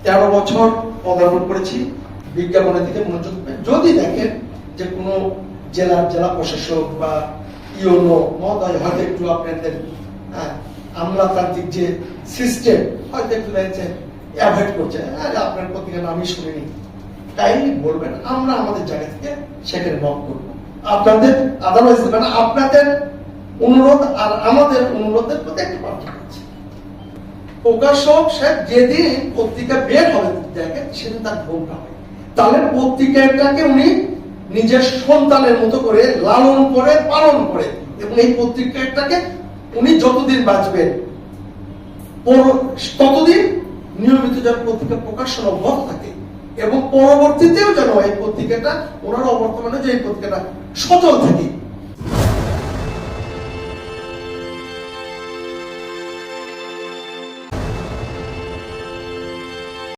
13 বছর পদার্পণ করেছি। বিজ্ঞাপনের দিকে মনোযোগ দেবেন। যদি দেখেন যে কোনো জেলা প্রশাসক বা ইউনো মহোদয় হয়তো একটু আপনাদের আমলাতান্ত্রিক যে সিস্টেম হয়তো একটু দেখছে অ্যাভয়েড করছে, আপনার পত্রিকা নামই শুনিনি, কাইন্ডলি বলবেন, আমরা আমাদের জায়গা থেকে সেখানে নক করবো। আপনাদের আদারওয়াইজ মানে আপনাদের অনুরোধ আর আমাদের অনুরোধের প্রতি একটা পার্থক্য আছে। প্রকাশক সাহেব যেদিন পত্রিকা বের হবে দেখেন সেদিন তার ঘুমটা হয়, তাহলে পত্রিকাটাকে উনি নিজের সন্তানের মতো করে লালন করে পালন করে, এবং এই পত্রিকাটাকে উনি যতদিন বাঁচবেন ততদিন নিয়মিত যেন পত্রিকা প্রকাশন অব্যাহত থাকে, এবং পরবর্তীতেও যেন এই পত্রিকাটা ওনার অবর্তমানে যে এই পত্রিকাটা সচল থাকে।